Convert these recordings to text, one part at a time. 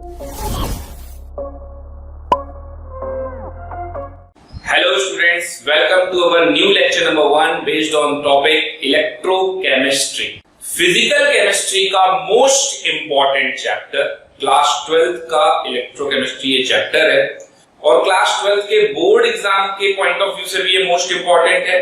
Hello students, welcome to our new lecture number 1 based on topic electrochemistry. Physical chemistry का most important chapter class 12th का electrochemistry ये chapter है और class 12th के board exam के point of view से भी ये मोस्ट इंपॉर्टेंट है।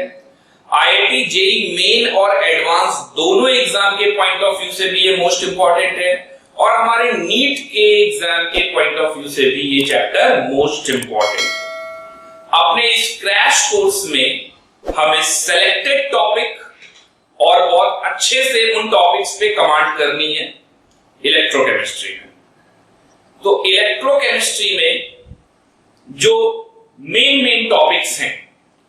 आईआईटी जेईई मेन और एडवांस दोनों एग्जाम के पॉइंट ऑफ व्यू से भी ये मोस्ट इंपॉर्टेंट है और हमारे नीट के एग्जाम के पॉइंट ऑफ व्यू से भी ये चैप्टर मोस्ट इंपॉर्टेंट है। अपने इस क्रैश कोर्स में हमें सेलेक्टेड टॉपिक और बहुत अच्छे से उन टॉपिक्स पे कमांड करनी है इलेक्ट्रोकेमिस्ट्री में। तो इलेक्ट्रोकेमिस्ट्री में जो मेन टॉपिक्स हैं,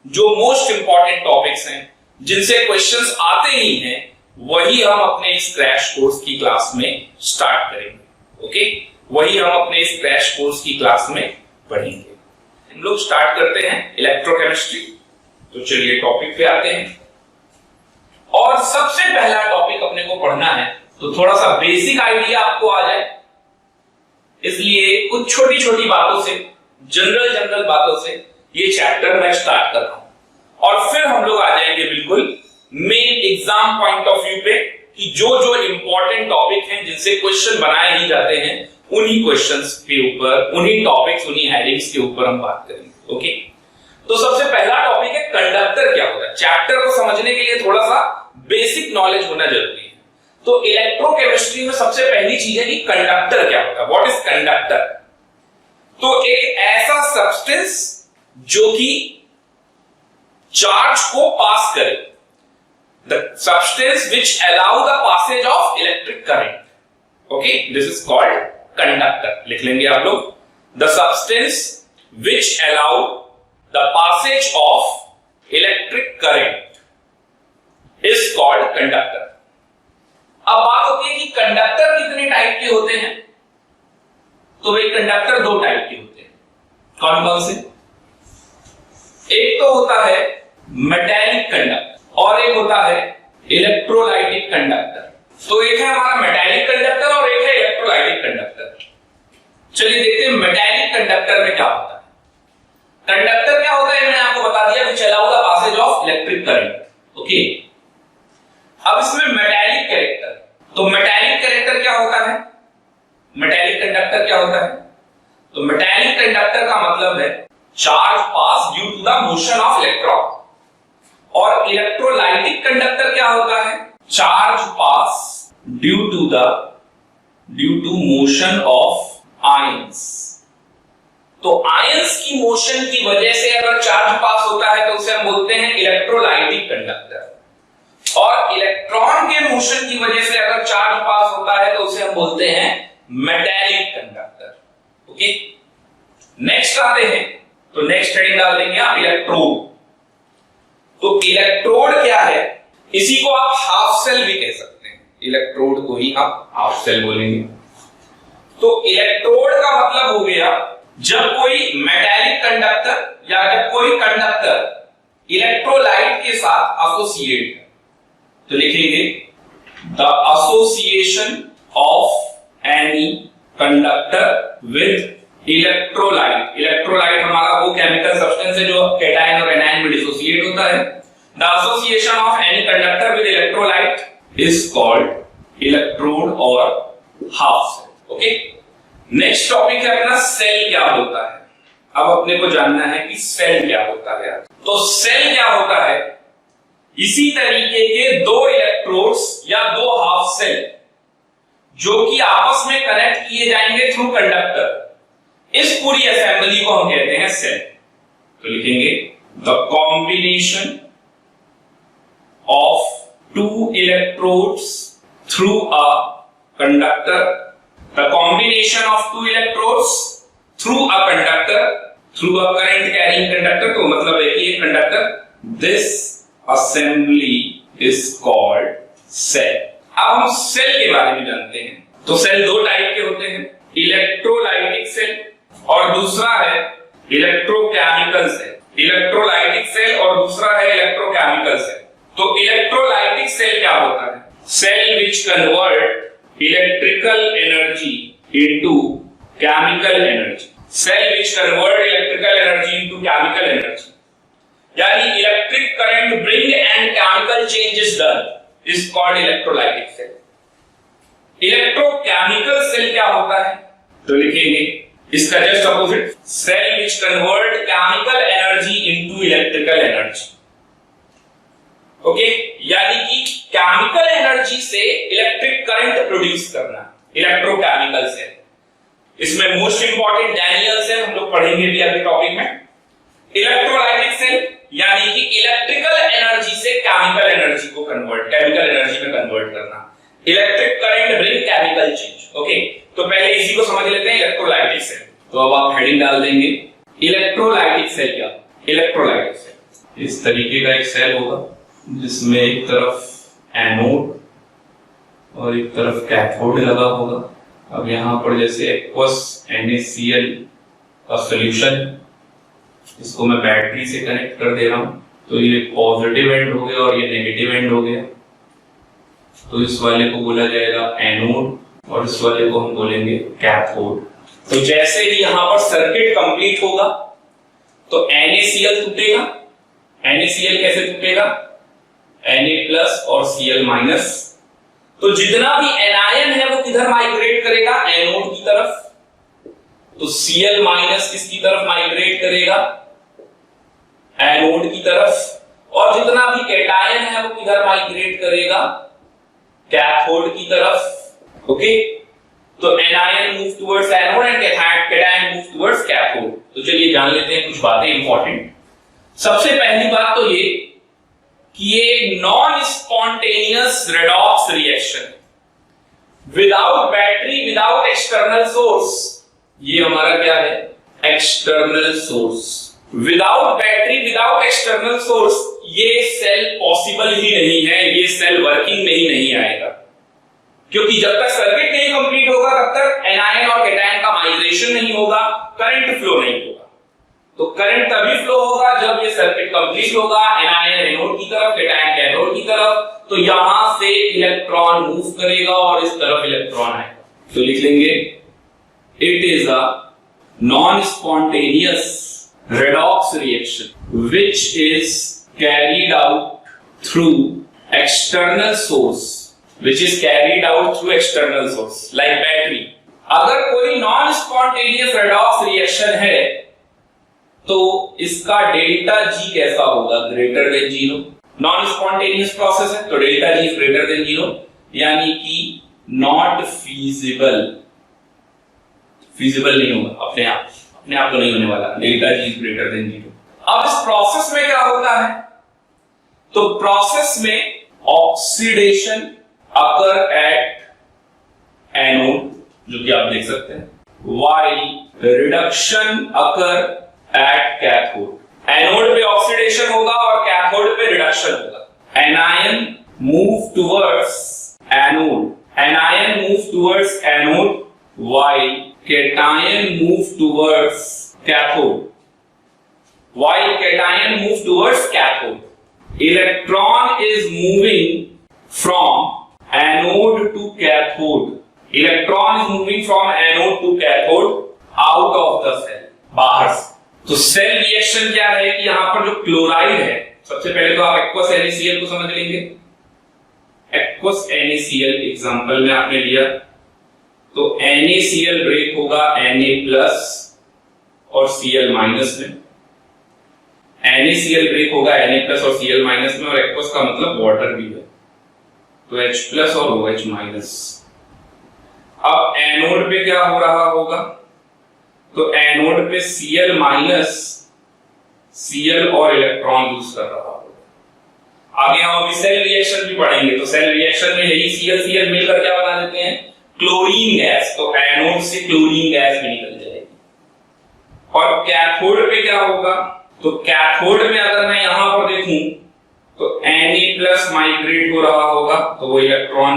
जो मोस्ट इंपॉर्टेंट टॉपिक्स हैं, जिनसे क्वेश्चंस आते ही हैं, वही हम अपने इस क्रैश कोर्स की क्लास में स्टार्ट करेंगे। ओके, वही हम अपने इस क्रैश कोर्स की क्लास में पढ़ेंगे। हम लोग स्टार्ट करते हैं इलेक्ट्रोकेमिस्ट्री। तो चलिए टॉपिक पे आते हैं और सबसे पहला टॉपिक अपने को पढ़ना है तो थोड़ा सा बेसिक आइडिया आपको आ जाए, इसलिए कुछ छोटी छोटी बातों से, जनरल बातों से ये चैप्टर मैं स्टार्ट कर रहा हूं और फिर हम लोग आ जाएंगे बिल्कुल main exam point of view पे कि जो इंपॉर्टेंट टॉपिक हैं जिनसे क्वेश्चन बनाए ही जाते हैं, उन्हीं क्वेश्चंस के ऊपर, उन्हीं टॉपिक्स, उन्हीं हेडिंग्स के ऊपर हम बात करेंगे। ओके, तो सबसे पहला टॉपिक है कंडक्टर क्या होता है। चैप्टर को समझने के लिए थोड़ा सा बेसिक नॉलेज होना जरूरी है। तो इलेक्ट्रोकेमिस्ट्री में सबसे पहली चीज है कि कंडक्टर क्या होता है। What is conductor? तो एक ऐसा सब्सटेंस जो कि चार्ज को पास करे, the substance which allow the passage of electric current. Okay, this is called conductor. लिख लेंगे आप लोग, the substance which allow the passage of electric current is called conductor. अब बात होती है कि कंडक्टर कितने टाइप के होते हैं। तो भाई कंडक्टर दो टाइप के होते हैं। कौन कौन से? एक तो होता है मेटेलिक कंडक्टर और एक होता है इलेक्ट्रोलाइटिक कंडक्टर। तो एक है हमारा मेटेलिक कंडक्टर और एक है इलेक्ट्रोलाइटिक कंडक्टर। चलिए देखते हैं मेटेलिक कंडक्टर में क्या होता है। कंडक्टर क्या होता है मैंने आपको बता दिया, which allow the passage of electric current. Okay, अब इसमें मेटेलिक कैरेक्टर, तो मेटेलिक कैरेक्टर क्या होता है, मेटेलिक कंडक्टर क्या होता है? तो मेटेलिक कंडक्टर का मतलब है charge pass due to the motion of electron. और इलेक्ट्रोलाइटिक कंडक्टर क्या होता है? Charge pass due to motion of ions. तो आयंस की मोशन की वजह से अगर चार्ज पास होता है तो उसे हम बोलते हैं इलेक्ट्रोलाइटिक कंडक्टर, और इलेक्ट्रॉन के मोशन की वजह से अगर चार्ज पास होता है तो उसे हम बोलते हैं मेटेलिक कंडक्टर। ओके, नेक्स्ट आते हैं, तो नेक्स्ट हेडिंग डाल देंगे आप इलेक्ट्रोड। तो इलेक्ट्रोड क्या है? इसी को आप हाफ सेल भी कह सकते हैं, इलेक्ट्रोड को ही आप हाफ सेल बोलेंगे। तो इलेक्ट्रोड का मतलब हो गया जब कोई मेटेलिक कंडक्टर या जब कोई कंडक्टर इलेक्ट्रोलाइट के साथ एसोसिएट है। तो लिखेंगे the association of any conductor with electrolyte. Electrolyte हमारा वो केमिकल सब्सटेंस है जो कैटायन और एनायन में डिसोसिएट होता है। The association of any conductor with electrolyte is called electrode और half cell. Okay, next topic है अपना सेल क्या होता है। अब अपने को जानना है कि सेल क्या होता है। तो सेल क्या होता है? इसी तरीके के दो इलेक्ट्रोड्स या दो हाफ सेल जो कि आपस में कनेक्ट किए जाएंगे थ्रू कंडक्टर, इस पूरी असेंबली को हम कहते हैं सेल। तो लिखेंगे the combination of two electrodes through a conductor, the combination of two electrodes through a conductor, through a current carrying conductor. तो मतलब है कि ये conductor, this assembly is called cell. अब हम सेल के बारे में जानते हैं। तो सेल दो टाइप के होते हैं, इलेक्ट्रोलाइटिक सेल और दूसरा है इलेक्ट्रोकेमिकल सेल। इलेक्ट्रोलाइटिक सेल और दूसरा है इलेक्ट्रोकेमिकल सेल। तो इलेक्ट्रोलाइटिक सेल क्या होता है? Cell which convert electrical energy into chemical energy. Cell which convert electrical energy into chemical energy. यानी electric current bring and chemical change is done is called electrolytic cell. Electrochemical cell क्या होता है? तो लिखेंगे इसका just opposite, cell which convert chemical energy into electrical energy. Okay, यानी कि chemical energy से इलेक्ट्रिक करंट प्रोड्यूस करना, इलेक्ट्रोकेमिकल सेल. इसमें मोस्ट इंपॉर्टेंट डैनियल सेल हम लोग पढ़ेंगे भी अगले टॉपिक में. इलेक्ट्रोलाइटिक सेल यानी कि इलेक्ट्रिकल एनर्जी से केमिकल एनर्जी को कन्वर्ट, केमिकल एनर्जी में कन्वर्ट करना. Electric current bring chemical change. Okay, तो पहले इसी को समझ लेते हैं, इलेक्ट्रोलाइटिक सेल. तो अब आप हेडिंग डाल देंगे इलेक्ट्रोलाइटिक सेल. क्या इलेक्ट्रोलाइटिक सेल? इस तरीके का एक सेल होगा जिसमें एक तरफ एनोड और एक तरफ कैथोड लगा होगा. अब यहां पर जैसे एक्वस NaCl का सॉल्यूशन, इसको मैं बैटरी से कनेक्ट कर दे रहा हूं, तो ये पॉजिटिव एंड हो गया और ये नेगेटिव एंड हो गया. तो इस वाले को बोला जाएगा एनोड और इस वाले को हम बोलेंगे कैथोड. तो जैसे ही यहां पर सर्किट कंप्लीट होगा तो NaCl टूटेगा. NaCl कैसे टूटेगा? Na+ और Cl-. तो जितना भी एनायन है वो किधर माइग्रेट करेगा? एनोड की तरफ. तो Cl- किसकी तरफ माइग्रेट करेगा? एनोड की तरफ. और जितना भी कैटायन है वो किधर माइग्रेट करेगा? कैथोड की तरफ. ओके, तो anion move towards anode and cation move towards cathode. तो चलिए जान लेते हैं कुछ बातें इंपॉर्टेंट. सबसे पहली बात तो ये कि ये non spontaneous redox reaction without battery, without external source. ये हमारा क्या है? External source. Without battery, without external source ये सेल पॉसिबल ही नहीं है. ये सेल वर्किंग में ही नहीं आएगा, क्योंकि जब तक सर्किट नहीं कंप्लीट होगा तब तक एनायन और कैटायन का माइग्रेशन नहीं होगा, करंट फ्लो नहीं होगा. तो करंट तभी फ्लो होगा जब ये सर्किट कंप्लीट होगा, एनायन एनोड की तरफ, कैटायन कैथोड की तरफ. तो यहां से इलेक्ट्रॉन मूव करेगा और इस तरफ इलेक्ट्रॉन आएगा. तो लिख लेंगे it is a non spontaneous redox reaction which is carried out through external source, which is carried out through external source like battery. अगर कोई non spontaneous redox reaction है तो इसका डेल्टा G कैसा होगा? Greater than 0. Non spontaneous process है तो delta G greater than 0, यानी कि नॉट फीजिबल. फीजिबल नहीं होगा अपने आप तो नहीं होने वाला. Delta G greater than 0. अब इस प्रोसेस में क्या होता है? तो प्रोसेस में ऑक्सीडेशन अकर एट एनोड, जो कि आप देख सकते हैं, while reduction occur at cathode. Anode पे ऑक्सीडेशन होगा और कैथोड पे रिडक्शन होगा. Anion move towards anode, anion move towards anode while cation move towards cathode. While cation move towards cathode, electron is moving from anode to cathode. Electron is moving from anode to cathode out of the cell, बाहर से. तो cell reaction क्या है कि यहां पर जो chloride है, सबसे पहले तो आप एक्वस NaCl को समझ लेंगे. एक्वस NaCl एग्जांपल में आपने लिया तो NaCl ब्रेक होगा Na+ और Cl- में. NaCl ब्रेक होगा Na+ और Cl- में, और एक्वस का मतलब वाटर भी है, तो H+ और OH-. अब एनोड पे क्या हो रहा होगा? तो एनोड पे Cl- और इलेक्ट्रॉन लूज कर रहा होगा. आगे हम अभी सेल रिएक्शन भी पढ़ेंगे, तो सेल रिएक्शन में यही Cl मिलकर क्या बना देते हैं? Chlorine gas. तो एनोड से क्लोरीन गैस भी निकल जाएगी. और कैथोड पे क्या होगा? तो कैथोड में अगर मैं यहां पर देखूं तो Na+ माइग्रेट हो रहा होगा, तो वो इलेक्ट्रॉन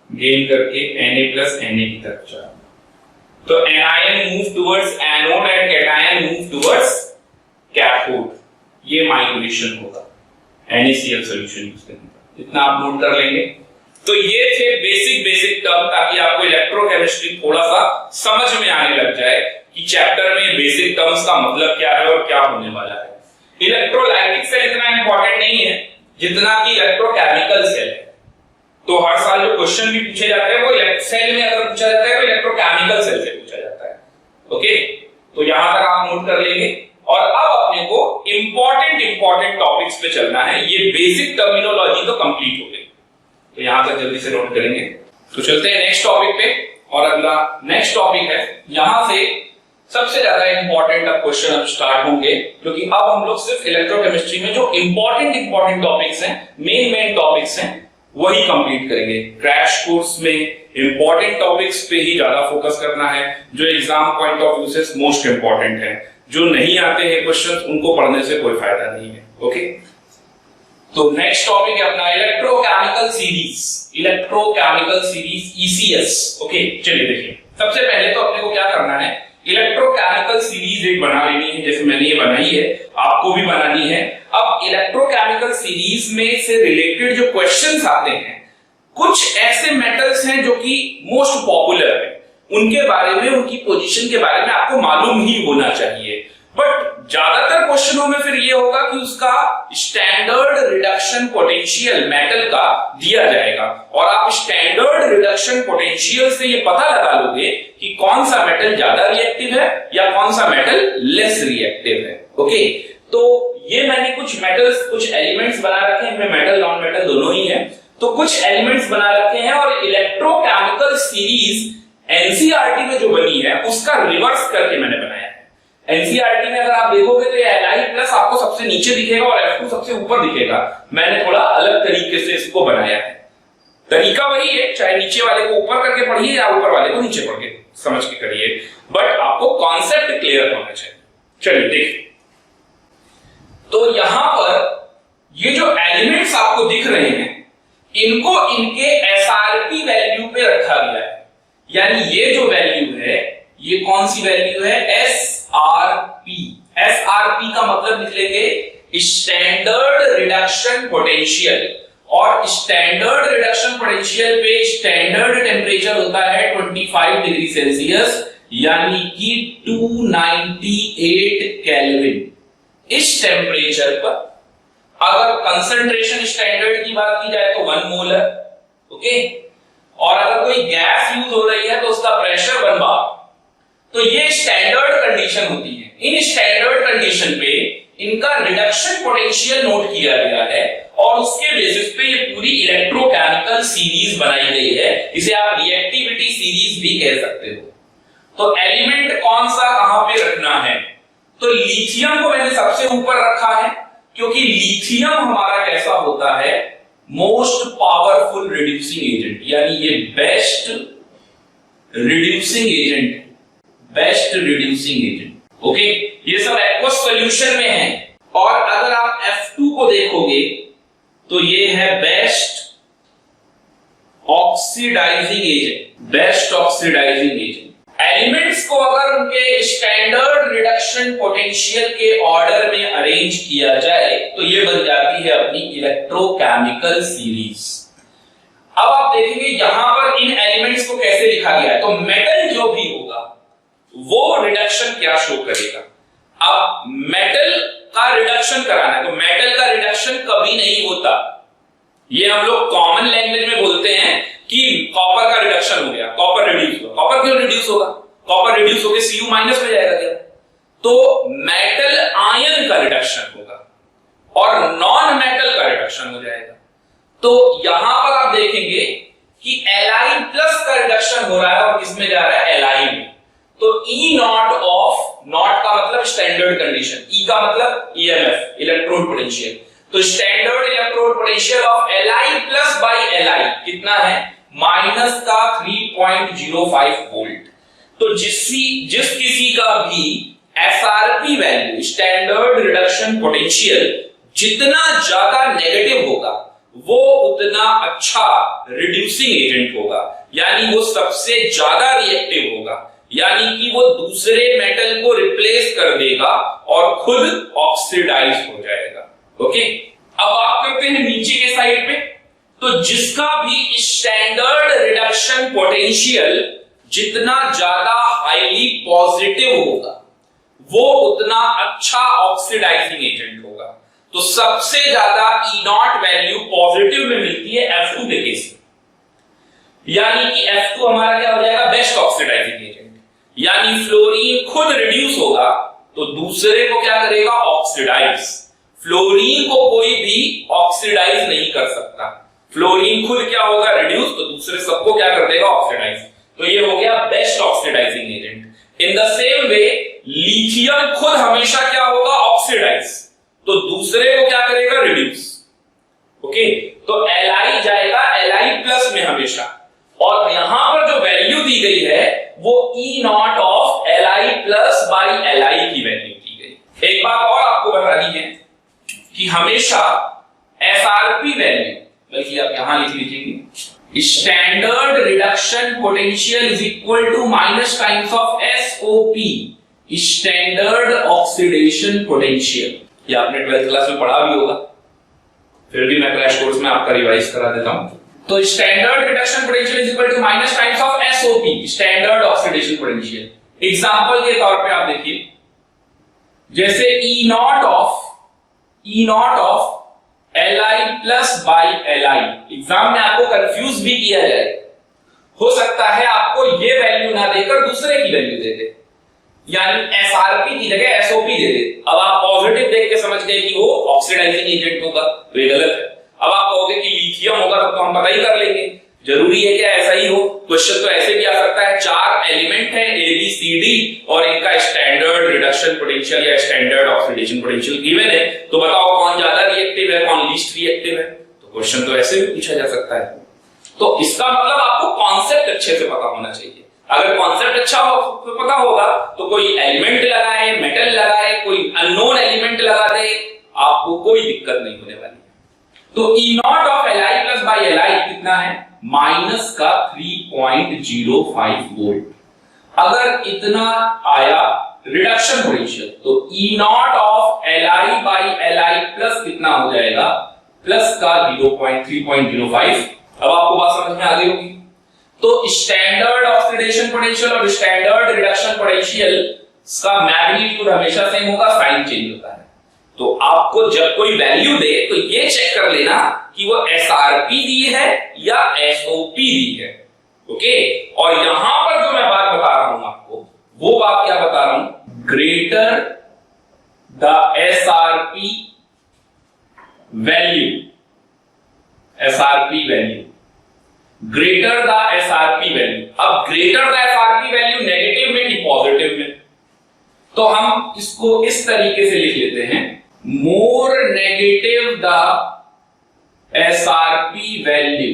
गेन करके Na+ Na की तरफ जाएगा. तो anion move towards anode and cation move towards cathode. ये माइग्रेशन होगा NaCl सॉल्यूशन यूज करने पर. इतना आप नोट कर लेंगे. तो ये थे बेसिक टर्म, ताकि आपको इलेक्ट्रोकेमिस्ट्री थोड़ा सा समझ में आने लग जाए कि चैप्टर में बेसिक टर्म्स का मतलब क्या है और क्या होने वाला है। इलेक्ट्रोलाइटिक सेल इतना इंपॉर्टेंट नहीं है जितना कि इलेक्ट्रोकेमिकल सेल है। तो हर साल जो क्वेश्चन भी पूछे जाते हैं वो सेल में अगर पूछा जाता है तो इलेक्ट्रोकेमिकल सेल से पूछा जाता है। ओके, तो यहां तक आप नोट कर लेंगे। और अब अपने को इंपॉर्टेंट टॉपिक्स पे चलना है। ये बेसिक टर्मिनोलॉजी तो कंप्लीट हो गई, तो यहां तक जल्दी से नोट करेंगे। तो चलते हैं नेक्स्ट टॉपिक पे, और अगला नेक्स्ट टॉपिक है, यहां से सबसे ज्यादा इंपॉर्टेंट अब क्वेश्चन अब स्टार्ट होंगे, क्योंकि अब हम लोग सिर्फ इलेक्ट्रोकेमिस्ट्री में जो इंपॉर्टेंट टॉपिक्स हैं, मेन टॉपिक्स हैं, वही कंप्लीट करेंगे। क्रैश कोर्स में इंपॉर्टेंट टॉपिक्स पे ही ज्यादा फोकस करना है, जो एग्जाम पॉइंट ऑफ व्यू से मोस्ट इंपॉर्टेंट है। जो नहीं आते हैं क्वेश्चंस, उनको पढ़ने से कोई फायदा नहीं है। ओके, तो नेक्स्ट टॉपिक है अपना इलेक्ट्रोकेमिकल सीरीज ईसीएस। ओके, चलिए देखिए, सबसे पहले तो अपने को क्या करना है, इलेक्ट्रोकेमिकल सीरीज एक बना लेनी है, जैसे मैंने ये बनाई है, आपको भी बनानी है। अब इलेक्ट्रोकेमिकल सीरीज में से रिलेटेड जो क्वेश्चंस आते हैं, कुछ ऐसे मेटल्स हैं जो कि मोस्ट पॉपुलर है, उनके बारे में, उनकी पोजीशन के बारे में आपको मालूम ही होना चाहिए। बट ज्यादातर क्वेश्चनों में फिर ये होगा कि उसका स्टैंडर्ड रिडक्शन पोटेंशियल मेटल का दिया जाएगा, और आप स्टैंडर्ड रिडक्शन पोटेंशियल से ये पता लगा लोगे कि कौन सा मेटल ज्यादा रिएक्टिव है या कौन सा मेटल लेस रिएक्टिव है। ओके, तो ये मैंने कुछ मेटल्स, कुछ एलिमेंट्स बना रखे हैं, इनमें मेटल नॉन मेटल दोनों ही है, तो कुछ एलिमेंट्स बना रखे हैं, और इलेक्ट्रोकेमिकल सीरीज एनसीईआरटी में जो बनी है उसका रिवर्स करके मैंने बनाया है। एनसीईआरटी में अगर आप देखोगे तो Li+ आपको सबसे नीचे दिखेगा और F2 सबसे ऊपर दिखेगा। मैंने थोड़ा अलग तरीके से इसको बनाया है। तरीका वही है, चाहे नीचे वाले को ऊपर करके पढ़िए या ऊपर वाले को नीचे पढ़ के समझ के करिए, बट आपको कॉन्सेप्ट क्लियर होना चाहिए। चलिए देखिए, तो यहां पर ये जो एलिमेंट्स आपको दिख रहे हैं, इनको इनके एसआरपी वैल्यू पे रखा गया है। यानी ये जो वैल्यू है, ये कौन सी वैल्यू है, एसआरपी। एसआरपी का मतलब निकलेंगे स्टैंडर्ड रिडक्शन पोटेंशियल, और स्टैंडर्ड रिडक्शन पोटेंशियल पे स्टैंडर्ड टेम्परेचर होता है 25 डिग्री सेल्सियस, यानी कि 298 केल्विन। इस टेम्परेचर पर अगर कंसंट्रेशन स्टैंडर्ड की बात की जाए तो 1 मोलर, ओके, और अगर कोई गैस यूज हो रही है तो उसका प्रेशर 1 बार। तो ये स्टैंडर्ड कंडीशन होती है। इन स्टैंडर्ड कंडीशन पे इनका रिडक्शन पोटेंशियल नोट किया गया है, और उसके बेसिस पे ये पूरी इलेक्ट्रोकेमिकल सीरीज बनाई गई है। इसे आप रिएक्टिविटी सीरीज भी कह सकते हो। तो एलिमेंट कौन सा कहां पे रखना है, तो लिथियम को मैंने सबसे ऊपर रखा है, क्योंकि लिथियम हमारा कैसा होता है, मोस्ट पावरफुल रिड्यूसिंग एजेंट, यानी ये बेस्ट रिड्यूसिंग एजेंट, ओके। ये सब एक्वस सॉल्यूशन में है। और अगर आप F2 को देखोगे तो ये है बेस्ट ऑक्सीडाइजिंग एजेंट। एलिमेंट्स को अगर उनके स्टैंडर्ड रिडक्शन पोटेंशियल के ऑर्डर में अरेंज किया जाए तो ये बन जाती है अपनी इलेक्ट्रोकेमिकल सीरीज। अब आप देखेंगे यहां पर इन एलिमेंट्स को कैसे लिखा गया है, तो मेटल जो भी होगा वो रिडक्शन क्या शो करेगा। अब मेटल का रिडक्शन कराना है, तो मेटल का रिडक्शन कभी नहीं होता। ये हम लोग कॉमन लैंग्वेज में बोलते हैं कि कॉपर का रिडक्शन हो गया, कॉपर रिड्यूस हुआ। कॉपर क्यों रिड्यूस होगा, कॉपर रिड्यूस होकर Cu- में जाएगा क्या, तो मेटल आयन का रिडक्शन होगा और नॉन मेटल का रिडक्शन हो जाएगा। तो यहां पर आप देखेंगे कि Li+ का रिडक्शन हो रहा है और किसमें जा रहा है, Li में। तो E नॉट ऑफ, नॉट का मतलब स्टैंडर्ड कंडीशन, E का मतलब EMF, इलेक्ट्रोड पोटेंशियल। तो standard electrode potential of Li+ by Li कितना है, माइनस का 3.05 वोल्ट। तो जिस किसी का भी SRP value, standard reduction potential, जितना ज्यादा नेगेटिव होगा वो उतना अच्छा रिड्यूसिंग एजेंट होगा, यानी वो सबसे ज्यादा रिएक्टिव होगा, यानी कि वो दूसरे मेटल को रिप्लेस कर देगा और खुद ऑक्सीडाइज हो जाएगा। ओके, अब बात करते हैं नीचे के साइड पे। तो जिसका भी स्टैंडर्ड रिडक्शन पोटेंशियल जितना ज्यादा हाईली पॉजिटिव होगा वो उतना अच्छा ऑक्सीडाइजिंग एजेंट होगा। तो सबसे ज्यादा ई नॉट वैल्यू पॉजिटिव में मिलती है F2 के केस में, यानी कि F2 हमारा क्या हो जाएगा, बेस्ट ऑक्सीडाइजिंग एजेंट। यानी फ्लोरीन खुद रिड्यूस होगा तो दूसरे को क्या करेगा, ऑक्सीडाइज। फ्लोरीन को कोई भी ऑक्सीडाइज नहीं कर सकता, फ्लोरीन खुद क्या होगा, रिड्यूस, तो दूसरे सबको क्या कर देगा, ऑक्सीडाइज। तो ये हो गया best oxidising agent. In the same way lithium खुद हमेशा क्या होगा, ऑक्सीडाइज, तो दूसरे को क्या करेगा, रिड्यूस। ओके, तो Li जाएगा Li प्लस में हमेशा, और यहां पर जो वैल्यू दी गई है वो E not of Li plus by Li की वैल्यू दी गई। एक बात और आपको बतानी है कि हमेशा SRP वैल्यू, बल्कि आप यहां लिख लीजिए, standard reduction potential is equal to minus times of SOP, standard oxidation potential. ये आपने 12th क्लास में पढ़ा भी होगा, फिर भी मैं क्रैश कोर्स में आपका रिवाइज करा देता हूं। तो standard reduction potential is equal to minus times of SOP, standard oxidation potential. Example के तौर पे आप देखिए, जैसे E not of Li plus by Li, exam में आपको कंफ्यूज भी किया जाए, हो सकता है आपको ये वैल्यू ना देकर दूसरे की वैल्यू दे दे, यानी SRP की जगह SOP दे दे। अब आप पॉजिटिव देख के समझ गए कि वो ऑक्सीडाइजिंग एजेंट होगा, तो ये गलत है। अब आप कहोगे कि लिथियम होगा, तब तो हम पता ही कर लेंगे, जरूरी है क्या ऐसा ही हो? क्वेश्चन तो ऐसे भी आ सकता है, 4 एलिमेंट है ABCD और इनका स्टैंडर्ड रिडक्शन पोटेंशियल या स्टैंडर्ड ऑक्सीडेशन पोटेंशियल गिवन है, तो बताओ कौन ज्यादा रिएक्टिव है, कौन लीस्ट रिएक्टिव है? तो क्वेश्चन तो ऐसे भी पूछा जा सकता है। तो इसका मतलब आपको कॉन्सेप्ट अच्छे से पता होना चाहिए। अगर कॉन्सेप्ट अच्छा हो तो पता होगा तो कोई एलिमेंट लगाए, मेटल लगाए, कोई अननोन एलिमेंट लगा दे, आपको कोई दिक्कत नहीं होने वाली। तो E not of Li plus by Li कितना है, माइनस का 3.05 वोल्ट। अगर इतना आया रिडक्शन पोटेंशियल तो E not of Li by Li plus कितना हो जाएगा, प्लस का 3.05। अब आपको बात समझ में आ गई होगी। तो स्टैंडर्ड ऑक्सीडेशन पोटेंशियल और स्टैंडर्ड रिडक्शन पोटेंशियल का मैग्नीट्यूड हमेशा सेम होगा, साइन चेंज होता है। तो आपको जब कोई वैल्यू दे तो ये चेक कर लेना कि वो SRP दी है या SOP दी है। ओके, और यहां पर जो मैं बात बता रहा हूं आपको, वो बात क्या बता रहा हूं, greater the SRP value, SRP value, greater the SRP value. अब greater the SRP value negative में कि पॉजिटिव में, तो हम इसको इस तरीके से लिख लेते हैं, more negative the SRP value,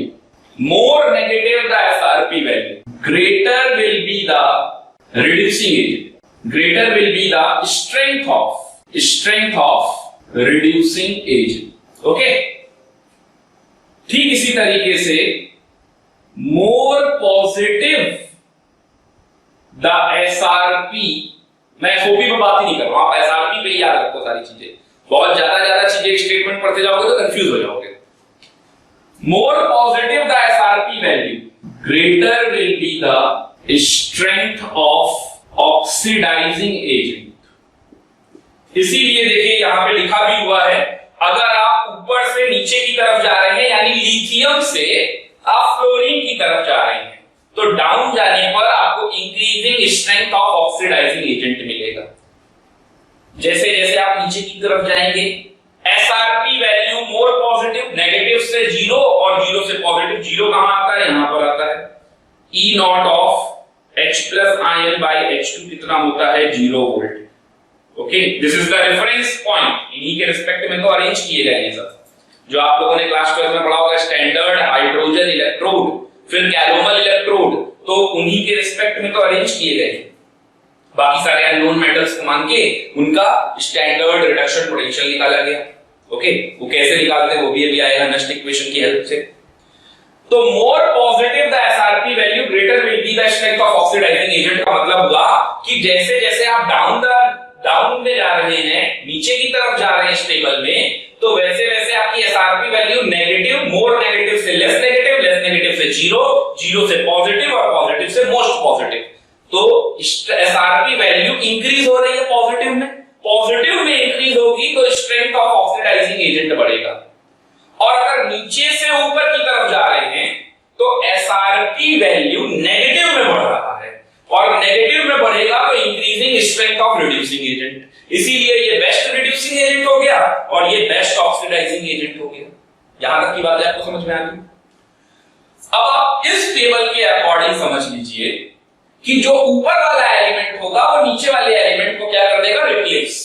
more negative the SRP value, greater will be the reducing agent, greater will be the strength of reducing agent. Okay, ठीक इसी तरीके से मोर पॉजिटिव द SRP, मैं SOP पे बात ही नहीं कर रहा हूं, आप SRP पे ही याद रखो सारी चीजें। बहुत ज्यादा चीजें स्टेटमेंट पढ़ते जाओगे तो कंफ्यूज हो जाओगे। More positive the SRP value, greater will be the strength of oxidising agent. इसीलिए देखिए यहां पे लिखा भी हुआ है, अगर आप ऊपर से नीचे की तरफ जा रहे हैं, यानी लिथियम से आप फ्लोरीन की तरफ जा रहे हैं, तो डाउन जाने पर आपको increasing strength of oxidising agent मिलेगा। जैसे जैसे आप नीचे की तरफ जाएंगे, SRP value more positive, negative से 0 और 0 से पॉजिटिव। 0 कहां आता है, यहां पर आता है। E not of H plus ion by H2 कितना होता है, 0 volt. Okay, this is the reference point. इन्हीं के रिस्पेक्ट में तो अरेंज किए गए हैं सब, जो आप लोगों ने क्लास 12 में पढ़ा होगा, स्टैंडर्ड हाइड्रोजन इलेक्ट्रोड, फिर गैलोमल इलेक्ट्रोड, तो उन्हीं के रिस्पेक्ट में तो अरेंज किए गए। बाकी सारे अननोन मेटल्स को मान के उनका स्टैंडर्ड रिडक्शन पोटेंशियल निकाला गया। ओके, वो कैसे निकालते हैं वो भी अभी आएगा नेक्स्ट इक्वेशन की हेल्प से। तो more positive the SRP value, greater will be the strength of oxidising agent का मतलब हुआ कि जैसे जैसे आप डाउन द डाउन में जा रहे हैं, नीचे की तरफ जा रहे हैं इस टेबल में, तो वैसे वैसे आपकी SRP value negative, more negative से लेस नेगेटिव, लेस नेगेटिव से जीरो, जीरो से पॉजिटिव और पॉजिटिव से मोस्ट पॉजिटिव। तो एसआरपी वैल्यू इंक्रीज हो रही है पॉजिटिव में, पॉजिटिव में इंक्रीज होगी तो स्ट्रेंथ ऑफ ऑक्सीडाइजिंग एजेंट बढ़ेगा। और अगर नीचे से ऊपर की तरफ जा रहे हैं तो एसआरपी वैल्यू नेगेटिव में बढ़ रहा है, और नेगेटिव में बढ़ेगा तो increasing strength of reducing agent, इसीलिए ये बेस्ट रिड्यूसिंग एजेंट हो गया और ये बेस्ट ऑक्सीडाइजिंग एजेंट हो गया। यहां तक की बात आपको समझ में आ गई। अब आप इस टेबल के अकॉर्डिंग समझ लीजिए कि जो ऊपर वाला एलिमेंट होगा वो नीचे वाले एलिमेंट को क्या कर देगा, रिप्लेस।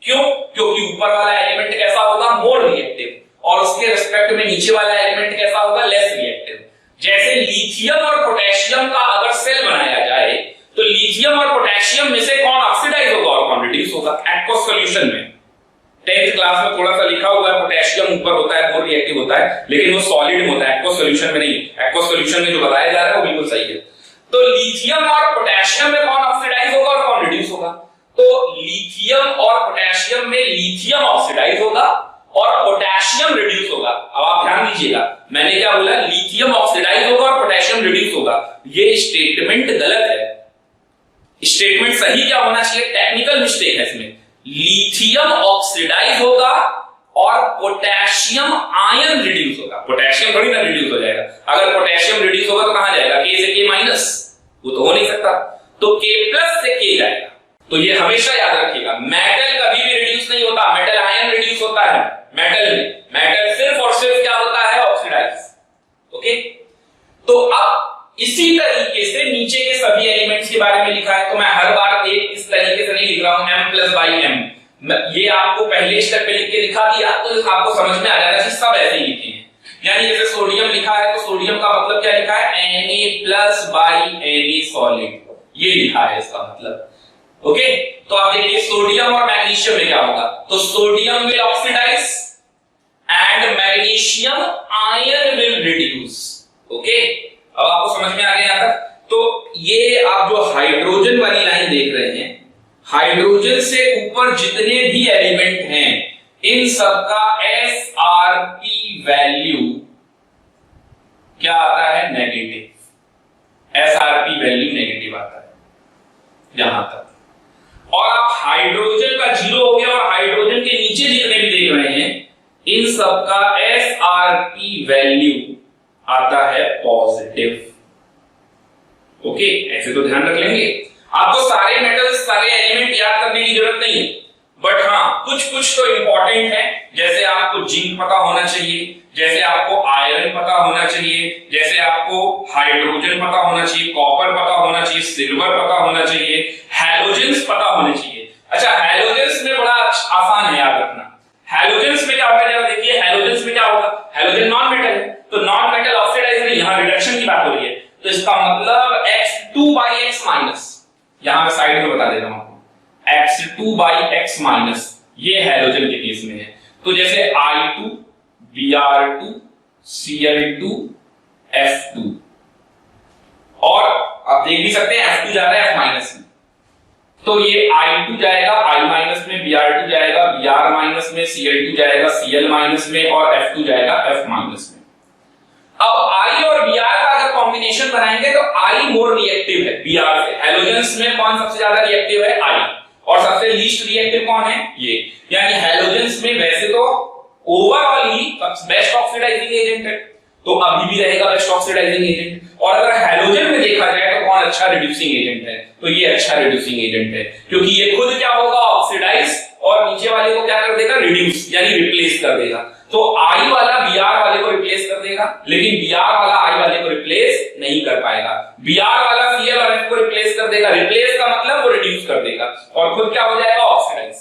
क्यों? क्योंकि ऊपर वाला एलिमेंट कैसा होगा, मोर रिएक्टिव, और उसके रिस्पेक्ट में नीचे वाला एलिमेंट कैसा होगा, लेस रिएक्टिव। जैसे लिथियम और पोटेशियम का अगर सेल बनाया जाए तो लिथियम और पोटेशियम में से कौन ऑक्सीडाइज होगा और कौन रिड्यूस होगा। एक्वस सॉल्यूशन में 10th क्लास में थोड़ा सा लिखा हुआ है, पोटेशियम ऊपर होता है, मोर रिएक्टिव होता है, लेकिन वो सॉलिड में होता है, एक्वस सॉल्यूशन में नहीं। एक्वस सॉल्यूशन में जो बताया जा रहा है वो बिल्कुल सही है। तो लिथियम और पोटेशियम में कौन ऑक्सीडाइज होगा और कौन रिड्यूस होगा। तो लिथियम और पोटेशियम में लिथियम ऑक्सीडाइज होगा और पोटेशियम रिड्यूस होगा। अब आप ध्यान दीजिएगा, मैंने क्या बोला, लिथियम ऑक्सीडाइज होगा और पोटेशियम रिड्यूस होगा। ये स्टेटमेंट गलत है। स्टेटमेंट सही क्या होना चाहिए, टेक्निकल मिस्टेक है इसमें। लिथियम ऑक्सीडाइज होगा और पोटेशियम आयन रिड्यूस होगा। पोटेशियम थोड़ी ना रिड्यूस हो जाएगा। अगर पोटेशियम रिड्यूस होगा तो कहां जाएगा, के से के माइनस, वो तो हो नहीं सकता, तो के प्लस से के जाएगा। तो ये हमेशा याद रखिएगा, मेटल कभी भी रिड्यूस नहीं होता, मेटल आयन रिड्यूस होता है मेटल में। मेटल सिर्फ और सिर्फ क्या होता है, ऑक्सीडाइज। ओके, तो अब इसी तरीके से नीचे के सभी एलिमेंट्स के बारे में लिखा है। तो मैं हर बार एक इस तरीके से नहीं लिख रहा हूं, m+/m, ये आपको पहले स्टेप पे लिख के दिखा दिया तो आपको समझ में आ जाएगा कि सब ऐसे ही लिखे हैं। यानी जैसे सोडियम लिखा है तो सोडियम का मतलब क्या लिखा है, Na+/Na सॉलिड, ये लिखा है इसका मतलब। ओके, तो आप देखिए सोडियम और मैग्नीशियम में क्या होगा, तो sodium will oxidise and magnesium ion will reduce. Okay, अब आपको समझ में आ गया यहां तक। तो ये आप जो हाइड्रोजन वाली लाइन देख रहे हैं, हाइड्रोजन से ऊपर जितने भी एलिमेंट हैं इन सबका एसआरपी वैल्यू क्या आता है, नेगेटिव। एसआरपी वैल्यू नेगेटिव आता है यहां तक। और आप हाइड्रोजन का जीरो हो गया और हाइड्रोजन के नीचे जितने भी देख रहे हैं इन सबका एसआरपी वैल्यू आता है पॉजिटिव। ओके, ऐसे तो ध्यान रख लेंगे। आपको सारे मेटल्स, सारे एलिमेंट याद करने की जरूरत नहीं है, बट हाँ कुछ कुछ तो इंपॉर्टेंट है। जैसे आपको जिंक पता होना चाहिए, जैसे आपको आयरन पता होना चाहिए, जैसे आपको हाइड्रोजन पता होना चाहिए, कॉपर पता होना चाहिए, सिल्वर पता होना चाहिए, हैलोजेंस पता होने चाहिए। अच्छा, हैलोजेंस में बड़ा आसान है याद रखना। हैलोजेंस में क्या होगा, जरा देखिए हैलोजेंस में क्या होगा, हैलोजन नॉन मेटल है, तो नॉन मेटल ऑक्सीडाइज नहीं, यहां रिडक्शन की बात हो रही है, तो इसका मतलब X2/X-, यहां मैं साइड में बता देता हूं आपको, X2/X-, ये हैलोजन के केस में है। तो जैसे I2, Br2, Cl2, F2, और आप देख भी सकते हैं F2 जा रहा है F- में, तो ये I2 जाएगा I- में, Br2 जाएगा Br- में, Cl2 जाएगा Cl- में, और F2 जाएगा F- में। अब I और Br का अगर कॉम्बिनेशन बनाएंगे तो I मोर रिएक्टिव है Br से। हैलोजेंस में कौन सबसे ज्यादा रिएक्टिव है, I, और सबसे लीस्ट रिएक्टिव कौन है, ये। यानी हैलोजेंस में वैसे तो ओवरऑल ही बेस्ट ऑक्सीडाइजिंग एजेंट है, तो अभी भी रहेगा बेस्ट ऑक्सीडाइजिंग एजेंट। और अगर हैलोजन में देखा जाए तो कौन अच्छा रिड्यूसिंग एजेंट है, तो ये अच्छा रिड्यूसिंग एजेंट है, क्योंकि ये खुद क्या होगा, ऑक्सीडाइज, और नीचे वाले को क्या कर देगा, रिड्यूस, यानी रिप्लेस कर देगा। तो I वाला Br वाले को रिप्लेस कर देगा, लेकिन Br वाला I वाले को रिप्लेस नहीं कर पाएगा। Br वाला Cl और F को रिप्लेस कर देगा, रिप्लेस का मतलब वो रिड्यूस कर देगा, और खुद क्या हो जाएगा, ऑक्सीडाइज।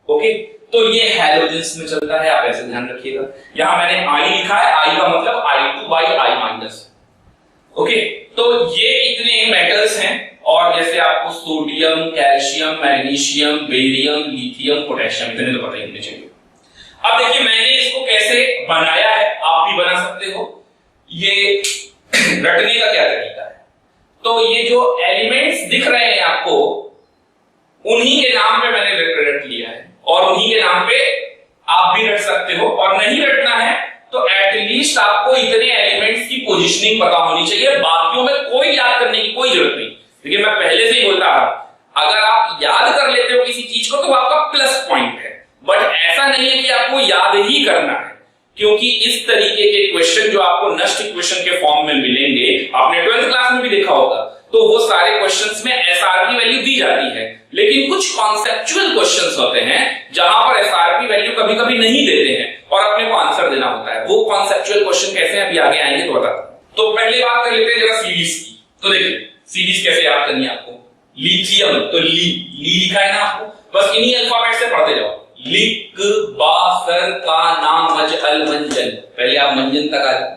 ओके, तो ये हैलोजेंस में चलता है, आप ऐसे ध्यान रखिएगा। यहां मैंने I लिखा है, I का मतलब I2/I-। ओके, तो ये इतने मेटल्स हैं, और जैसे आपको sodium, calcium, magnesium, barium, lithium, potassium, इतने तो पता ही होने चाहिए। अब देखिए मैंने इसको कैसे बनाया है, आप भी बना सकते हो। ये रटने का क्या तरीका है, तो ये जो एलिमेंट्स दिख रहे हैं आपको, उन्हीं के नाम पे मैंने रट लिया है और उन्हीं के नाम पे आप भी रट सकते हो, और नहीं रटना है तो एटलीस्ट आपको इतने एलिमेंट्स की पोजीशनिंग पता होनी चाहिए, बाकियों में कोई याद करने की कोई जरूरत नहीं। देखिए मैं पहले से ही बोलता रहा, अगर आप याद कर लेते हो किसी चीज को तो आपका प्लस पॉइंट है, बट ऐसा नहीं है कि आपको याद ही करना है, क्योंकि इस तरीके के क्वेश्चन जो आपको नष्ट इक्वेशन के फॉर्म में मिलेंगे, आपने 12th क्लास में भी देखा होगा, तो वो सारे क्वेश्चंस में एसआर की वैल्यू दी जाती है, लेकिन कुछ कॉन्सेप्चुअल क्वेश्चंस होते हैं जहां पर एसआर की वैल्यू कभी कभी नहीं देते हैं और अपने को आंसर देना होता है। वो कॉन्सेप्चुअल क्वेश्चन कैसे हैं अभी आगे आएंगे तो बताता हूं। तो पहली बात कर लेते हैं जरा सीरीज की। तो देखिए सीरीज कैसे याद करनी है आपको। लिथियम, तो ली लिखा है ना आपको, बस इन्हीं अल्फाबेट से पढ़ते जाओ। लिक बा सर का नाम मज अल मंजन, पहले आप मंजन तक आ जाओ।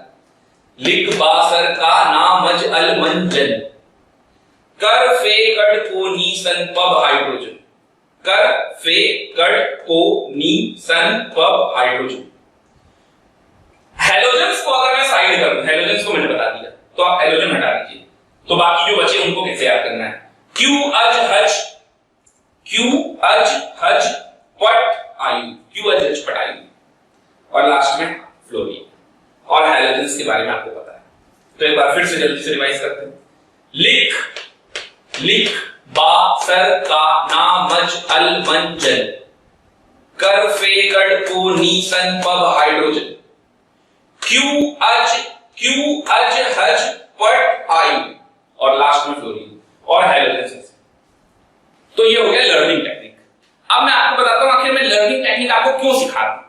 लिक बा सर का नाम मज अल मंजन, कर फे कड को नी सन पब हाइड्रोजन, कर फे कड को नी सन पब हाइड्रोजन। हेलोजन्स को अगर मैं साइड कर दूं, हेलोजन्स को मैंने बता दिया तो आप हेलोजन हटा दीजिए, तो बाकी जो बचे उनको कैसे याद करना है। क्यू अज हज, क्यू अज हज पट आयु, क्यू अज हज पट आयु, और लास्ट में फ्लोरीन। और हेलोजन्स के बारे में आपको पता है, तो एक बार फिर से जल्दी से रिवाइज करते हैं। लिख लिख बा सर का नाम मज अल मंजन, कर फे गड को नी सन पब हाइड्रोजन, क्यू अज हज पट आयु, और लास्ट में फ्लोरीन और हेलोजन। तो ये हो गया लर्निंग टेक्निक। अब मैं आपको बताता हूं आखिर में लर्निंग टेक्निक आपको क्यों सिखा रहा हूं।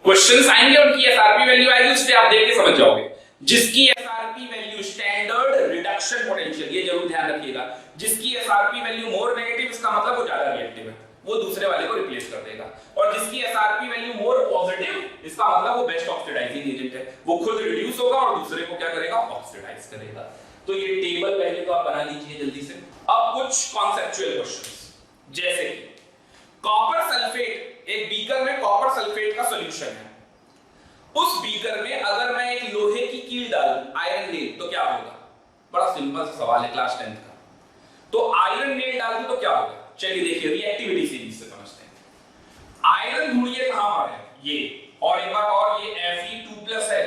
क्वेश्चंस आएंगे, उनकी एसआरपी वैल्यू आएगी, उससे आप देख के समझ जाओगे। जिसकी SRP value standard reduction potential, ये जरूर ध्यान रखिएगा, जिसकी एसआरपी वैल्यू मोर नेगेटिव, इसका मतलब वो ज्यादा रिएक्टिव है, वो दूसरे वाले को रिप्लेस कर देगा। और जिसकी एसआरपी वैल्यू मोर पॉजिटिव, इसका मतलब वो बेस्ट ऑक्सीडाइजिंग एजेंट है, वो खुद रिड्यूस होगा और दूसरे को क्या करेगा, ऑक्सीडाइज करेगा। तो ये टेबल पहले तो आप बना लीजिए जल्दी से। अब कुछ कॉन्सेप्चुअल क्वेश्चंस, जैसे कि कॉपर सल्फेट, एक बीकर में कॉपर सल्फेट का सॉल्यूशन है, उस बीकर में अगर मैं एक लोहे की कील डालूं, आयरन नेल, तो क्या होगा। बड़ा सिंपल सा सवाल है क्लास 10th का। तो आयरन नेल डाल दूं तो क्या होगा, चलिए देखिए रिएक्टिविटी सीरीज से समझते हैं। आयरन ढूंढिए कहां पर है, ये, और एक बात और, ये Fe2+ है,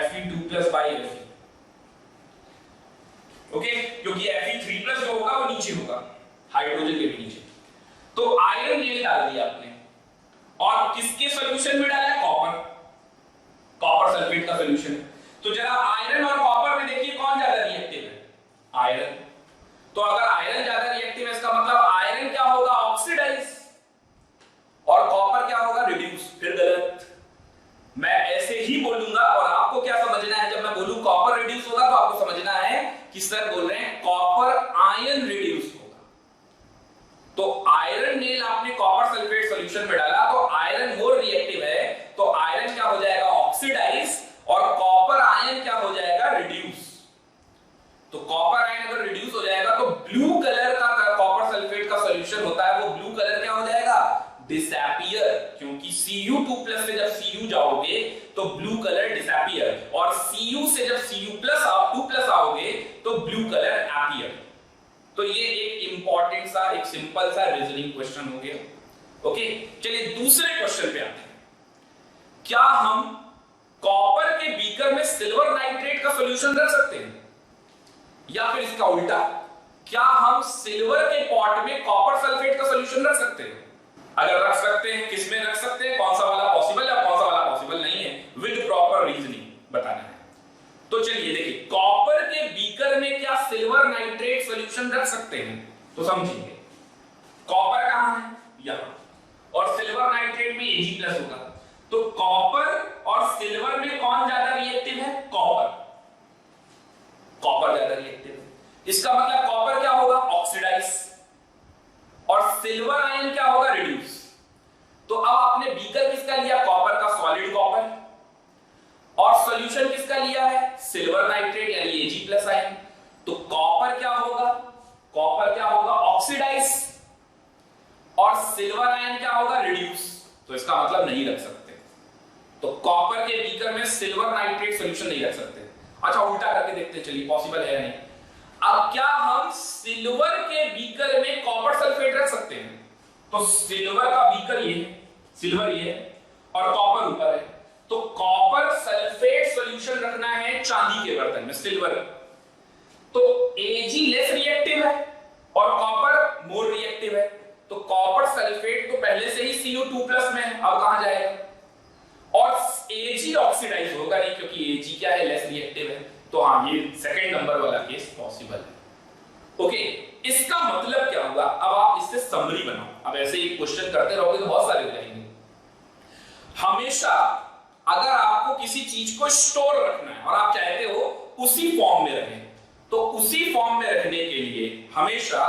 Fe2+ बाई Fe, ओके, क्योंकि Fe3+ जो होगा वो नीचे होगा, हाइड्रोजन के भी नीचे। तो आयरन नेल डाल दिया आपने, और किसके सॉल्यूशन में डाला है, कॉपर सल्फेट का सॉल्यूशन है। तो जरा आयरन और कॉपर में देखिए कौन ज्यादा रिएक्टिव है, आयरन। तो अगर आयरन ज्यादा रिएक्टिव है, इसका मतलब आयरन क्या होगा, ऑक्सीडाइज, और कॉपर क्या होगा, रिड्यूस। फिर गलत, मैं ऐसे ही बोलूंगा, और आपको क्या समझना है, जब मैं बोलूं कॉपर रिड्यूस होगा तो आपको समझना है कि सर बोल रहे हैं कॉपर आयन रिड्यूस होगा। तो आयरन नेल आपने कॉपर सल्फेट सॉल्यूशन में डाला, तो आयरन मोर रिएक्टिव है, तो आयरन क्या हो जाएगा, ऑक्सीडाइज, और कॉपर आयन क्या हो जाएगा, रिड्यूस। तो कॉपर आयन अगर रिड्यूस हो जाएगा तो ब्लू कलर का कॉपर सल्फेट का सॉल्यूशन होता है, वो ब्लू कलर क्या हो जाएगा, डिसअपीयर, क्योंकि Cu2+ से जब Cu जाओगे तो ब्लू कलर डिसअपीयर, और Cu से जब Cu+2+ आओगे तो ब्लू कलर अपीयर। तो ये एक इंपॉर्टेंट सा, एक सिंपल सा रीजनिंग क्वेश्चन हो गया। ओके, चलिए दूसरे क्वेश्चन पे आते हैं। क्या हम कॉपर के बीकर में सिल्वर नाइट्रेट का सॉल्यूशन रख सकते हैं, या फिर इसका उल्टा, क्या हम सिल्वर के पॉट में कॉपर सल्फेट का सॉल्यूशन रख सकते हैं। अगर रख सकते हैं, किस में रख सकते हैं, कौन सा वाला पॉसिबल है, कौन सा वाला पॉसिबल नहीं है, विद प्रॉपर रीजनिंग बताना है। तो चलिए देखिए, कॉपर के बीकर में क्या सिल्वर नाइट्रेट सॉल्यूशन रख सकते हैं, तो समझिए कॉपर कहां है, यहां, और सिल्वर नाइट्रेट में Ag+ होगा। तो कॉपर और सिल्वर में कौन ज्यादा रिएक्टिव है, कॉपर, कॉपर ज्यादा रिएक्टिव है। इसका मतलब कॉपर क्या होगा, ऑक्सीडाइज, और सिल्वर आयन क्या होगा, रिड्यूस। तो अब आपने बीकर किसका लिया, कॉपर का, सॉलिड कॉपर, और सॉल्यूशन किसका लिया है, सिल्वर नाइट्रेट यानी Ag+ आयन। तो कॉपर क्या होगा, कॉपर क्या होगा, ऑक्सीडाइज, और सिल्वर आयन क्या होगा, रिड्यूस। तो इसका मतलब नहीं रख सकते, तो कॉपर के बीकर में सिल्वर नाइट्रेट सॉल्यूशन नहीं रख सकते। अच्छा उल्टा करके देखते हैं, चलिए पॉसिबल है या नहीं। अब क्या हम सिल्वर के बीकर में कॉपर सल्फेट तो सिल्वर का बीकर ये है, सिल्वर ये है और कॉपर ऊपर है, तो कॉपर सल्फेट सॉल्यूशन रखना है चांदी के बर्तन में, सिल्वर। तो Ag लेस रिएक्टिव है और कॉपर मोर रिएक्टिव है, तो कॉपर सल्फेट तो पहले से ही Cu2+ में है, अब कहां जाएगा? और Ag ऑक्सीडाइज होगा नहीं क्योंकि Ag क्या है, लेस रिएक्टिव है। तो हाँ, ये सेकंड नंबर वाला केस पॉसिबल है। ओके, इसका मतलब क्या होगा? अब आप इससे समरी बनाओ। अब ऐसे ही क्वेश्चन करते रहोगे तो बहुत सारे हो जाएंगे। हमेशा अगर आपको किसी चीज को स्टोर रखना है और आप चाहते हो उसी फॉर्म में रहे, तो उसी फॉर्म में रखने के लिए हमेशा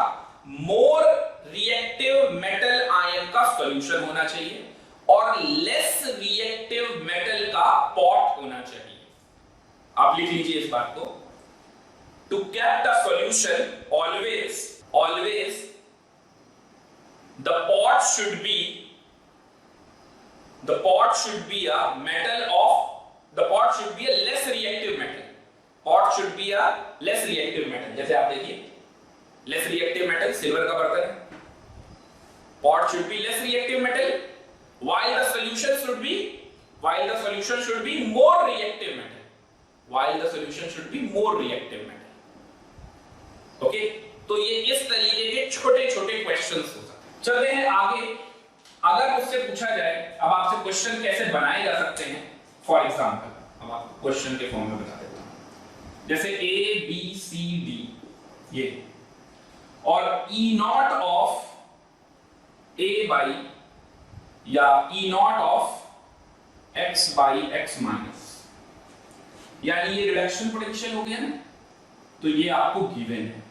मोर रिएक्टिव मेटल आयन का सॉल्यूशन होना चाहिए और लेस रिएक्टिव मेटल का पॉट होना चाहिए। आप लिख लीजिए इस बात को, to keep the solution always the pot should be a metal of, the pot should be a less reactive metal, pot should be a less reactive metal। जैसे आप देखिए less reactive metal सिल्वर का बर्तन है, pot should be less reactive metal while the solution should be more reactive metal, okay. तो ये इस तरीके के छोटे छोटे क्वेश्चंस हो सकते हैं। चलते हैं आगे। अगर मुझसे पूछा जाए अब आपसे क्वेश्चन कैसे बनाए जा सकते हैं, फॉर एग्जांपल अब आपको क्वेश्चन के फॉर्म में बता देता हूं, जैसे A B C D ये, और E0 ऑफ A बाई या E0 of X by X minus, यानी ये रिडक्शन पोटेंशियल हो गया ना, तो ये आपको गिवन है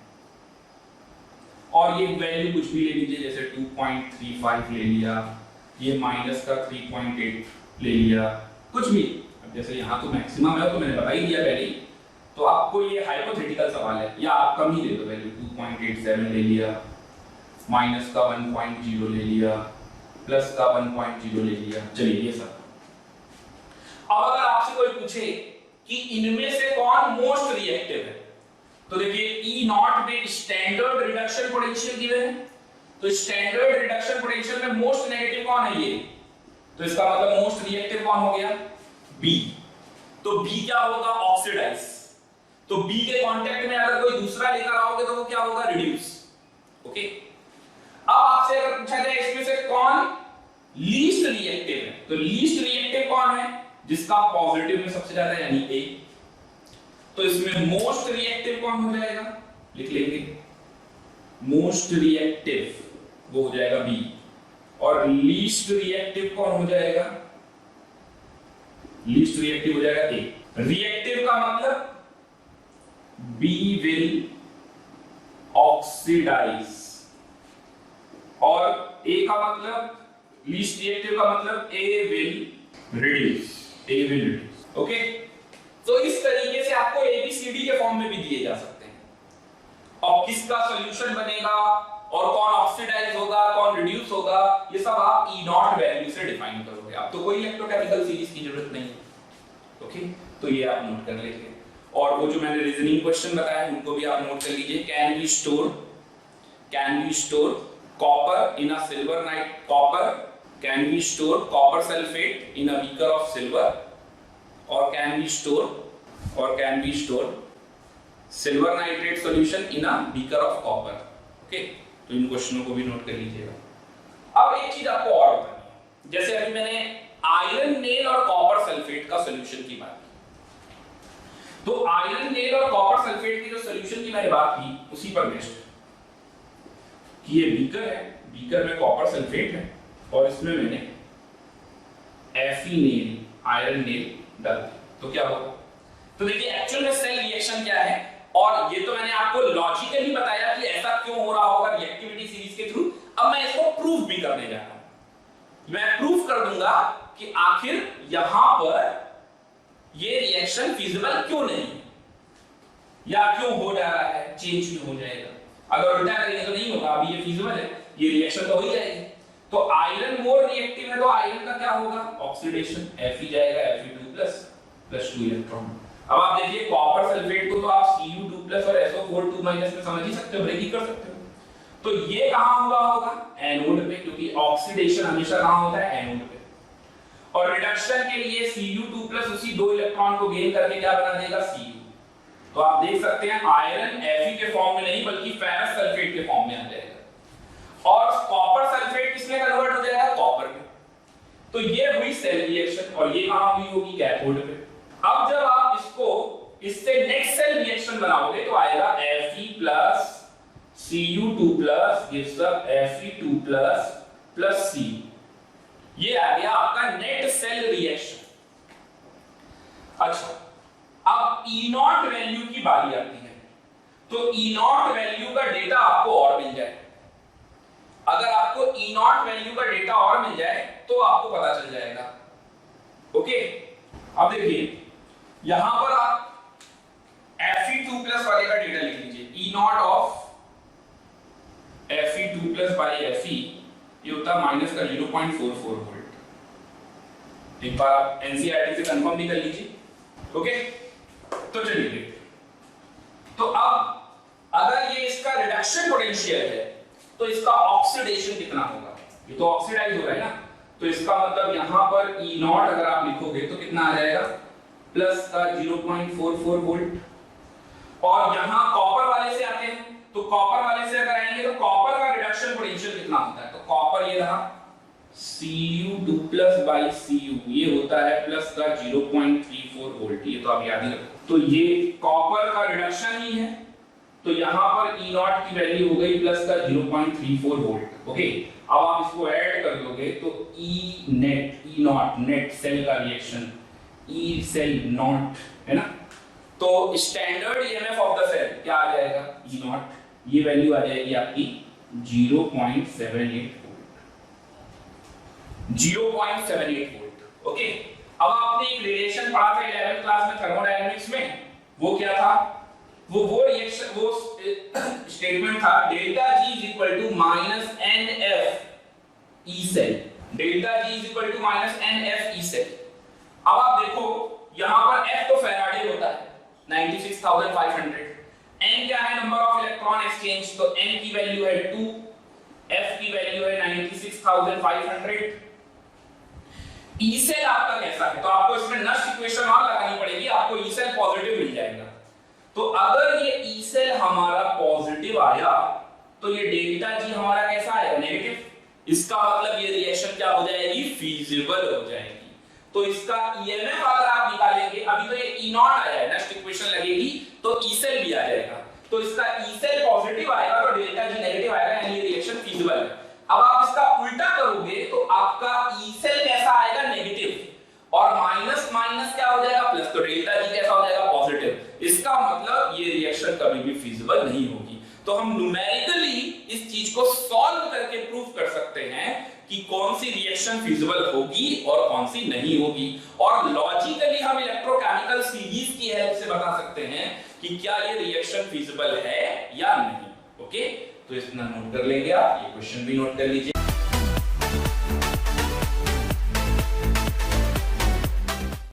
और ये वैल्यू कुछ भी ले लीजिए, जैसे 2.35 ले लिया, ये माइनस का 3.8 ले लिया, कुछ भी। अब जैसे यहाँ तो मैक्सिमम है तो मैंने बता ही दिया पहले ही, तो आपको ये हाइपोथेटिकल सवाल है, या आप कम ही ले दो वैल्यू, 2.87 ले लिया, माइनस का 1.0 ले लिया, प्लस का 1.0 ले लिया, चलिए ये सब। अब अगर आपसे कोई पूछे कि इनमें से कौन मोस्ट रिएक्टिव है, तो देखिए E0 में स्टैंडर्ड रिडक्शन पोटेंशियल गिवन है, तो स्टैंडर्ड रिडक्शन पोटेंशियल में मोस्ट नेगेटिव कौन है ये, तो इसका मतलब मोस्ट रिएक्टिव कौन हो गया? B। तो B क्या होगा? ऑक्सीडाइज। तो B के कांटेक्ट में अगर कोई दूसरा लेकर आओगे तो वो क्या होगा? रिड्यूस। ओके, अब आपसे अगर पूछा जाए इसमें से कौन लीस्ट रिएक्टिव है, तो लीस्ट रिएक्टिव कौन है? जिसका पॉजिटिव में सबसे ज्यादा यानी A। तो इसमें मोस्ट रिएक्टिव कौन हो जाएगा? लिख लेंगे, मोस्ट रिएक्टिव वो हो जाएगा B, और लीस्ट रिएक्टिव कौन हो जाएगा? लीस्ट रिएक्टिव हो जाएगा A। रिएक्टिव का मतलब B विल ऑक्सीडाइज, और A का मतलब, लीस्ट रिएक्टिव का मतलब A विल रिड्यूस, ओके। तो इस तरीके से आपको ABCD के फॉर्म में भी दिए जा सकते हैं। और किसका सॉल्यूशन बनेगा और कौन ऑक्सीडाइज होगा, कौन रिड्यूस होगा, ये सब आप E0 वैल्यू से डिफाइन करोगे। अब तो कोई इलेक्ट्रोकेमिकल सीरीज की जरूरत नहीं है, ओके। तो ये आप नोट कर लीजिए, और वो जो मैंने रीजनिंग क्वेश्चन बताया उनको भी आप नोट कर लीजिए। Can we store copper in a silver night copper, can we store copper sulphate in a beaker of silver, और can we store silver nitrate solution in a beaker of copper, okay. तो इन क्वेश्चनों को भी note कर लीजिएगा। अब एक चीज आपको और बतानी, जैसे अभी मैंने आयरन नेल और कॉपर सल्फेट का सॉल्यूशन की बात की, तो आयरन नेल और कॉपर सल्फेट की जो सॉल्यूशन की मैंने बात की उसी पर बेस्ड कि ये बीकर है, बीकर में कॉपर सल्फेट है और इसमें मैंने Fe नेल, आयरन नेल डाल दी, तो क्या होगा? तो देखिए एक्चुअल में सेल रिएक्शन क्या है, और ये तो मैंने आपको लॉजिकली बताया कि ऐसा क्यों हो रहा होगा रिएक्टिविटी सीरीज के थ्रू। अब मैं इसको प्रूफ भी करने जा रहा हूं। मैं प्रूफ कर दूंगा कि आखिर यहां पर ये रिएक्शन फिजिबल क्यों नहीं है, या क्यों हो जा रहा है, चेंज क्यों हो जाएगा। अगर उल्टा करेंगे तो नहीं होगा, अभी ये फिजिबल है, ये रिएक्शन तो हो ही जाएगी। तो आयरन मोर रिएक्टिव है, तो आयरन का क्या होगा? ऑक्सीडेशन, Fe जाएगा Fe2+ प्लस 2 इलेक्ट्रॉन। अब आप देखिए कॉपर सल्फेट को तो आप Cu2+ और SO4 2- में समझ ही सकते हो, ब्रेक ही कर सकते हो। तो ये कहां हुआ होगा? एनोड पे, क्योंकि ऑक्सीडेशन हमेशा कहां होता है? एनोड पे। और रिडक्शन के लिए Cu2+ उसी 2 इलेक्ट्रॉन को गेन करके क्या बना देगा? Cu। तो आप देख सकते हैं आयरन Fe के फॉर्म में नहीं बल्कि फेरस सल्फेट के फॉर्म में आ जाएगा। और कॉपर सल्फेट किसमें कन्वर्ट हो जाएगा? कॉपर में। तो ये हुई सेल रिएक्शन, और ये कहां हुई होगी? कैथोड पे। अब जब आप इससे नेक्स्ट सेल रिएक्शन बनाओगे तो आएगा Fe plus Cu2+ gives up Fe2+ plus Cu। ये आ गया आपका नेट सेल रिएक्शन। अच्छा, अब E0 वैल्यू की बारी आती है। तो E0 वैल्यू का डेटा आपको और मिल जाए। अगर आपको E0 वैल्यू का डेटा और मिल जाए तो आपको पता चल जाएगा। ओके, अब देखिए यहां पर आप Fe2+ वाले का डेटा लिख लीजिए। E0 of Fe2+ by Fe ये होता है माइनस का 0.44 वोल्ट। एक बार आप एनसीईआरटी से कंफर्म भी कर लीजिए। ओके, तो चलिए, तो अब अगर ये इसका रिडक्शन पोटेंशियल है तो इसका ऑक्सीडेशन कितना होगा? ये तो ऑक्सीडाइज हो रहा है ना, तो इसका मतलब यहां पर E0 अगर आप लिखोगे तो कितना आ जाएगा? प्लस का 0.44 वोल्ट। और यहां कॉपर वाले से आते हैं, तो कॉपर वाले से अगर आएंगे तो कॉपर का रिडक्शन पोटेंशियल कितना होता है? तो कॉपर ये रहा Cu2+ बाई Cu, ये होता है प्लस का 0.34 वोल्ट। ये तो आप याद ही रखो। तो ये कॉपर का रिडक्शन ही है, तो यहां पर E0 की वैल्यू हो गई प्लस का 0.34 वोल्ट। ओके, अब आप इसको ऐड कर दोगे तो E0 नेट सेल का रिएक्शन E सेल नॉट है ना, तो standard EMF of the cell क्या आ जाएगा? E0, ये वैल्यू आ जाएगी आपकी 0.78 वोल्ट। 0.78 वोल्ट। ओके, अब आपने एक रिलेशन पढ़ा था 11th क्लास में थर्मोडायनामिक्स में, वो क्या था? वो रिएक्शन, वो स्टेटमेंट था delta G is equal to minus NF E cell. Delta G is equal to minus NF E cell. अब आप देखो यहां पर F तो फैराडे होता है 96,500, N क्या है? नंबर ऑफ इलेक्ट्रॉन एक्सचेंज, तो N की वैल्यू है 2, F की वैल्यू है 96,500। E सेल आपका कैसा है? तो आपको इसमें नष्ट इक्वेशन और लगानी पड़ेगी, आपको E सेल पॉजिटिव मिल जाएगा। तो अगर ये E सेल हमारा पॉजिटिव आया तो ये डेल्टा G हमारा कैसा आएगा? नेगेटिव। इसका मतलब ये रिएक्शन क्या हो जाएगी? फीजिबल हो जाएगी। तो इसका ईएमएफ अगर आप निकालेंगे, अभी तो ये E0 आया है, नेक्स्ट इक्वेशन लगेगी तो E सेल भी आ जाएगा। तो इसका E सेल पॉजिटिव आएगा तो डेल्टा G नेगेटिव आएगा, यानी ये रिएक्शन फीजिबल है। अब आप इसका उल्टा करोगे तो आपका E सेल कैसा आएगा? नेगेटिव, और माइनस माइनस क्या हो जाएगा? प्लस, तो डेल्टा G कैसा हो जाएगा? पॉजिटिव। इसका मतलब ये रिएक्शन कभी भी फीजिबल नहीं होगी। तो हम न्यूमेरिकली इस चीज को सॉल्व करके प्रूव कर सकते हैं कि कौन सी रिएक्शन फीजिबल होगी और कौन सी नहीं होगी, और लॉजिकली हम इलेक्ट्रोकेमिकल सीरीज की हेल्प से बता सकते हैं कि क्या ये रिएक्शन फीजिबल है या नहीं। ओके, तो इतना नोट कर लेंगे आप, ये क्वेश्चन भी नोट कर लीजिए।